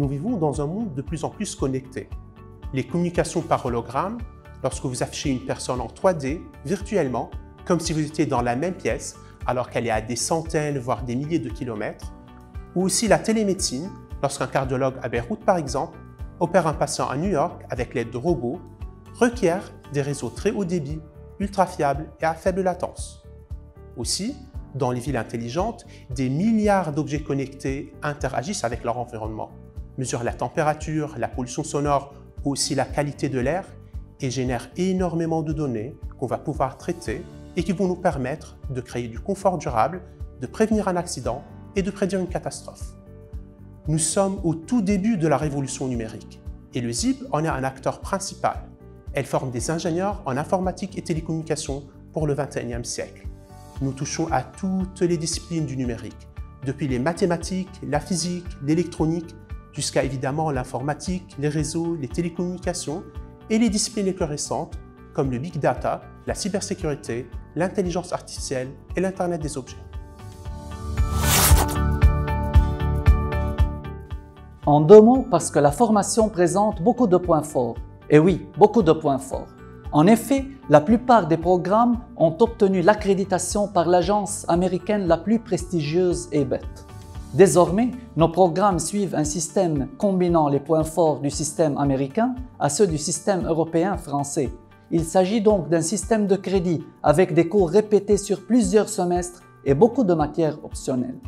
Nous vivons dans un monde de plus en plus connecté. Les communications par hologramme, lorsque vous affichez une personne en 3D, virtuellement, comme si vous étiez dans la même pièce, alors qu'elle est à des centaines, voire des milliers de kilomètres, ou aussi la télémédecine, lorsqu'un cardiologue à Beyrouth, par exemple, opère un patient à New York avec l'aide de robots, requiert des réseaux très haut débit, ultra fiables et à faible latence. Aussi, dans les villes intelligentes, des milliards d'objets connectés interagissent avec leur environnement, mesurent la température, la pollution sonore ou aussi la qualité de l'air et génèrent énormément de données qu'on va pouvoir traiter et qui vont nous permettre de créer du confort durable, de prévenir un accident et de prédire une catastrophe. Nous sommes au tout début de la révolution numérique et le ZIP en est un acteur principal. Elle forme des ingénieurs en informatique et télécommunications pour le XXIe siècle. Nous touchons à toutes les disciplines du numérique, depuis les mathématiques, la physique, l'électronique, jusqu'à évidemment l'informatique, les réseaux, les télécommunications et les disciplines les plus récentes comme le big data, la cybersécurité, l'intelligence artificielle et l'Internet des objets. En 2 mots, parce que la formation présente beaucoup de points forts. Et oui, beaucoup de points forts. En effet, la plupart des programmes ont obtenu l'accréditation par l'agence américaine la plus prestigieuse EBET. Désormais, nos programmes suivent un système combinant les points forts du système américain à ceux du système européen français. Il s'agit donc d'un système de crédit avec des cours répétés sur plusieurs semestres et beaucoup de matières optionnelles.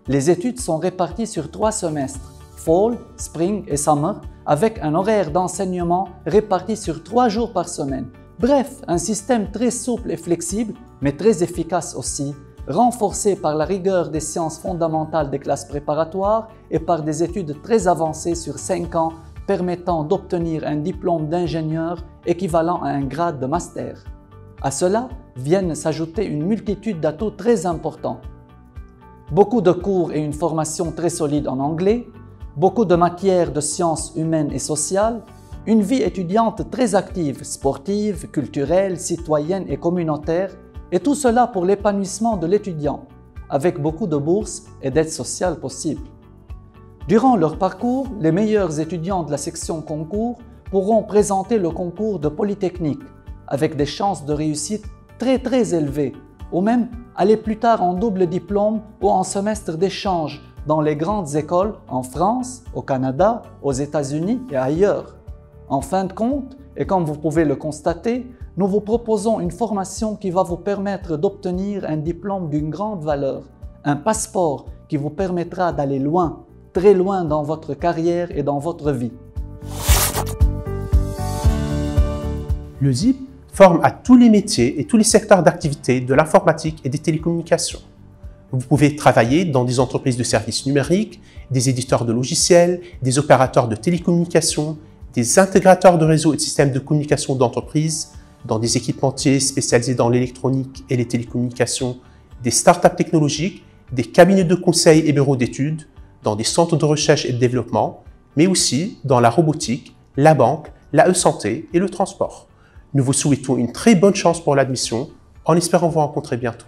Les études sont réparties sur 3 semestres, Fall, Spring et Summer, avec un horaire d'enseignement réparti sur 3 jours par semaine. Bref, un système très souple et flexible, mais très efficace aussi, renforcé par la rigueur des sciences fondamentales des classes préparatoires et par des études très avancées sur 5 ans permettant d'obtenir un diplôme d'ingénieur équivalent à un grade de master. À cela viennent s'ajouter une multitude d'atouts très importants. Beaucoup de cours et une formation très solide en anglais, beaucoup de matières de sciences humaines et sociales, une vie étudiante très active, sportive, culturelle, citoyenne et communautaire, et tout cela pour l'épanouissement de l'étudiant, avec beaucoup de bourses et d'aides sociales possibles. Durant leur parcours, les meilleurs étudiants de la section concours pourront présenter le concours de Polytechnique, avec des chances de réussite très élevées, ou même aller plus tard en double diplôme ou en semestre d'échange dans les grandes écoles en France, au Canada, aux États-Unis et ailleurs. En fin de compte, et comme vous pouvez le constater, nous vous proposons une formation qui va vous permettre d'obtenir un diplôme d'une grande valeur, un passeport qui vous permettra d'aller loin, très loin dans votre carrière et dans votre vie. Le ZIP forme à tous les métiers et tous les secteurs d'activité de l'informatique et des télécommunications. Vous pouvez travailler dans des entreprises de services numériques, des éditeurs de logiciels, des opérateurs de télécommunications, des intégrateurs de réseaux et de systèmes de communication d'entreprise, dans des équipementiers spécialisés dans l'électronique et les télécommunications, des startups technologiques, des cabinets de conseil et bureaux d'études, dans des centres de recherche et de développement, mais aussi dans la robotique, la banque, la e-santé et le transport. Nous vous souhaitons une très bonne chance pour l'admission, en espérant vous rencontrer bientôt.